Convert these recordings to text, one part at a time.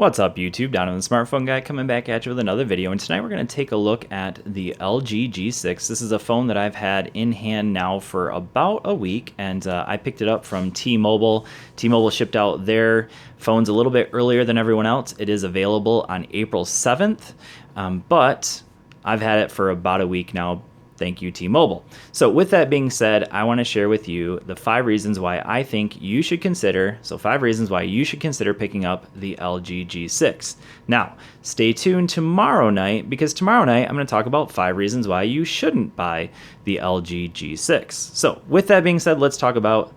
What's up YouTube, Donovan the Smartphone Guy coming back at you with another video, and tonight we're going to take a look at the LG G6. This is a phone that I've had in hand now for about a week, and I picked it up from T-Mobile. T-Mobile shipped out their phones a little bit earlier than everyone else. It is available on April 7th, but I've had it for about a week now. Thank you, T-Mobile. So with that being said, I want to share with you the 5 reasons why I think you should consider, 5 reasons why you should consider picking up the LG G6. Now, stay tuned tomorrow night, because tomorrow night I'm going to talk about 5 reasons why you shouldn't buy the LG G6. So with that being said, let's talk about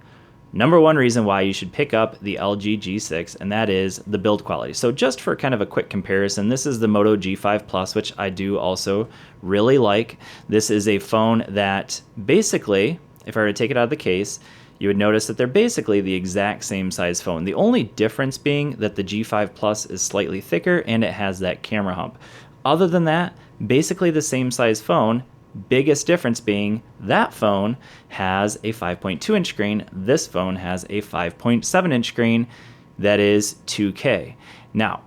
number 1 reason why you should pick up the LG G6, and that is the build quality. So just for kind of a quick comparison, this is the Moto G5 Plus, which I do also really like. This is a phone that basically, if I were to take it out of the case, you would notice that they're basically the exact same size phone. The only difference being that the G5 Plus is slightly thicker and it has that camera hump. Other than that, basically the same size phone. Biggest difference being that phone has a 5.2 inch screen. This phone has a 5.7 inch screen that is 2K. Now,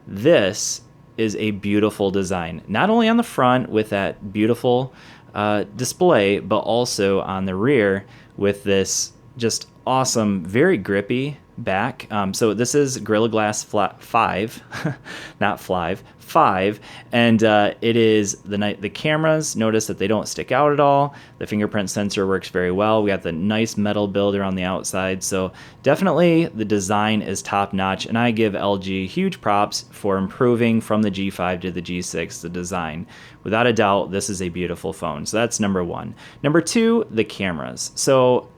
this is a beautiful design, not only on the front with that beautiful display, but also on the rear with this just awesome, very grippy back. So this is Gorilla Glass 5, not Flive, 5, and it is the cameras. Notice that they don't stick out at all. The fingerprint sensor works very well. We got the nice metal build around the outside, so definitely the design is top notch, and I give LG huge props for improving from the G5 to the G6 the design. Without a doubt, this is a beautiful phone. So that's number 1. Number 2, the cameras. So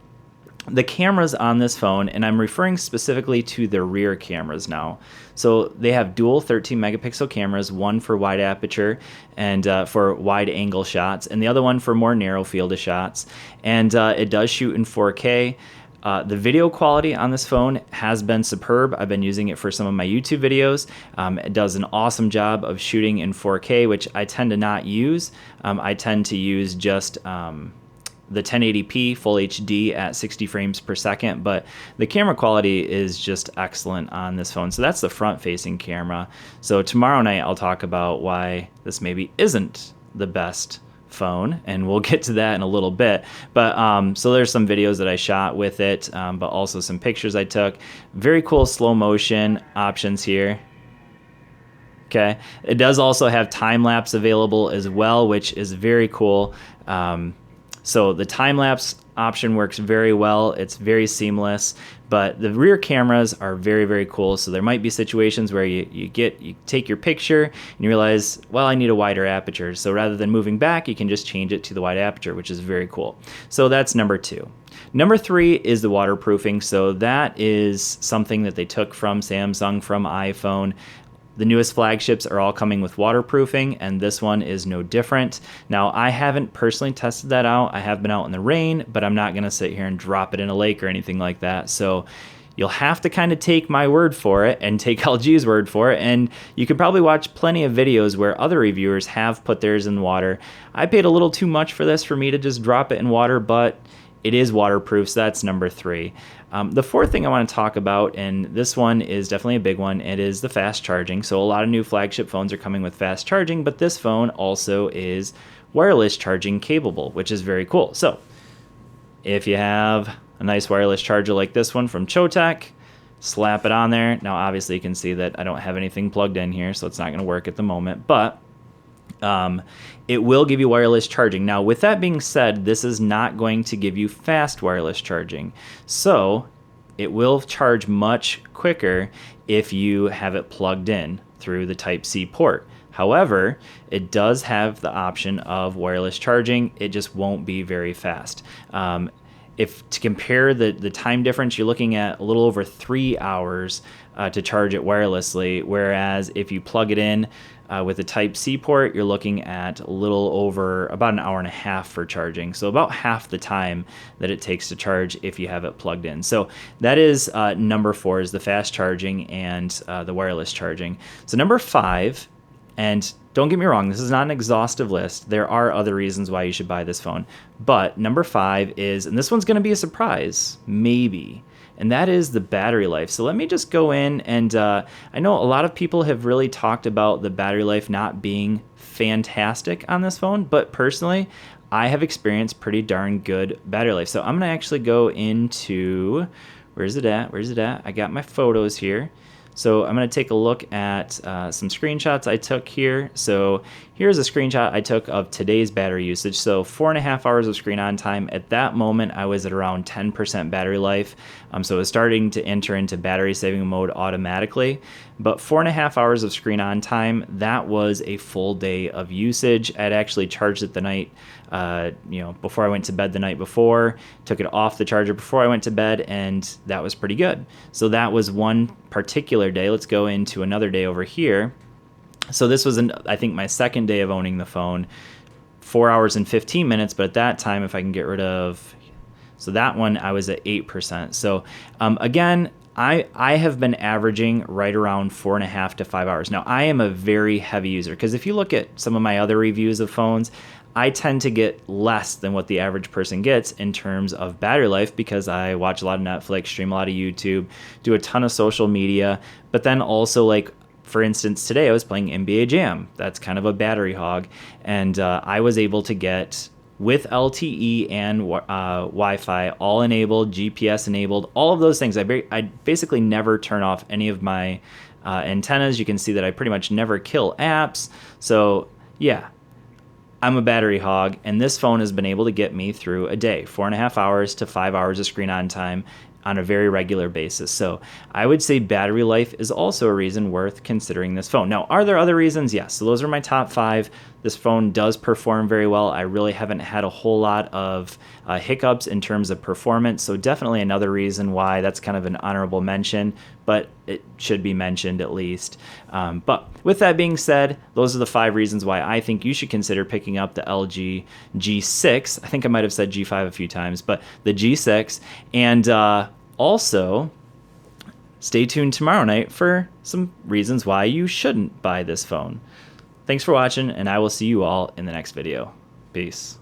the cameras on this phone, and I'm referring specifically to the rear cameras now. So they have dual 13 megapixel cameras, one for wide aperture and for wide angle shots, and the other one for more narrow field of shots. And it does shoot in 4K. The video quality on this phone has been superb. I've been using it for some of my YouTube videos. It does an awesome job of shooting in 4K, which I tend to not use. I tend to use just the 1080p full HD at 60 frames per second, but the camera quality is just excellent on this phone. So that's the front facing camera. So tomorrow night I'll talk about why this maybe isn't the best phone, and we'll get to that in a little bit. But so there's some videos that I shot with it, but also some pictures I took. Very cool slow motion options here. Okay, it does also have time lapse available as well, which is very cool. So the time-lapse option works very well. It's very seamless, but the rear cameras are very, very cool. So there might be situations where you take your picture and you realize, well, I need a wider aperture. So rather than moving back, you can just change it to the wide aperture, which is very cool. So that's number 2. Number 3 is the waterproofing. So that is something that they took from Samsung, from iPhone. The newest flagships are all coming with waterproofing, and this one is no different. Now, I haven't personally tested that out. I have been out in the rain, but I'm not going to sit here and drop it in a lake or anything like that. So you'll have to kind of take my word for it and take LG's word for it. And you can probably watch plenty of videos where other reviewers have put theirs in water. I paid a little too much for this for me to just drop it in water, but it is waterproof, so that's number 3. The 4th thing I want to talk about, and this one is definitely a big one, it is the fast charging. So a lot of new flagship phones are coming with fast charging, but this phone also is wireless charging capable, which is very cool. So if you have a nice wireless charger like this one from Chotec, slap it on there. Now obviously you can see that I don't have anything plugged in here, so it's not going to work at the moment, but it will give you wireless charging. Now, with that being said, this is not going to give you fast wireless charging. So it will charge much quicker if you have it plugged in through the Type-C port. However, it does have the option of wireless charging. It just won't be very fast. If to compare the time difference, you're looking at a little over 3 hours to charge it wirelessly, whereas if you plug it in with a Type-C port, you're looking at a little over about an hour and a half for charging. So about half the time that it takes to charge if you have it plugged in. So that is number 4, is the fast charging and the wireless charging. So number 5, and don't get me wrong, this is not an exhaustive list. There are other reasons why you should buy this phone. But number 5 is, and this one's going to be a surprise, maybe, and that is the battery life. So let me just go in, and I know a lot of people have really talked about the battery life not being fantastic on this phone, but personally, I have experienced pretty darn good battery life. So I'm going to actually go into, where's it at? I got my photos here. So I'm going to take a look at some screenshots I took here. So here's a screenshot I took of today's battery usage. So 4.5 hours of screen on time. At that moment, I was at around 10% battery life. So it was starting to enter into battery saving mode automatically. But 4.5 hours of screen on time, that was a full day of usage. I'd actually charged it the night, before I went to bed the night before, took it off the charger before I went to bed, and that was pretty good. So that was one particular day. Let's go into another day over here. So this was, I think, my second day of owning the phone, 4 hours and 15 minutes. But at that time, if I can get rid of, so that one, I was at 8%. So again, I have been averaging right around 4.5 to 5 hours. Now, I am a very heavy user, because if you look at some of my other reviews of phones, I tend to get less than what the average person gets in terms of battery life, because I watch a lot of Netflix, stream a lot of YouTube, do a ton of social media, but then also, like, for instance, today I was playing NBA Jam. That's kind of a battery hog, and I was able to get, with LTE and Wi-Fi all enabled, GPS enabled, all of those things. I basically never turn off any of my antennas. You can see that I pretty much never kill apps. So yeah, I'm a battery hog, and this phone has been able to get me through a day, 4.5 hours to 5 hours of screen on time on a very regular basis. So I would say battery life is also a reason worth considering this phone. Now, are there other reasons? Yes. So those are my top 5. This phone does perform very well. I really haven't had a whole lot of hiccups in terms of performance. So definitely another reason why that's kind of an honorable mention, but it should be mentioned at least. But with that being said, those are the 5 reasons why I think you should consider picking up the LG G6. I think I might have said G5 a few times, but the G6. And also, stay tuned tomorrow night for some reasons why you shouldn't buy this phone. Thanks for watching, and I will see you all in the next video. Peace.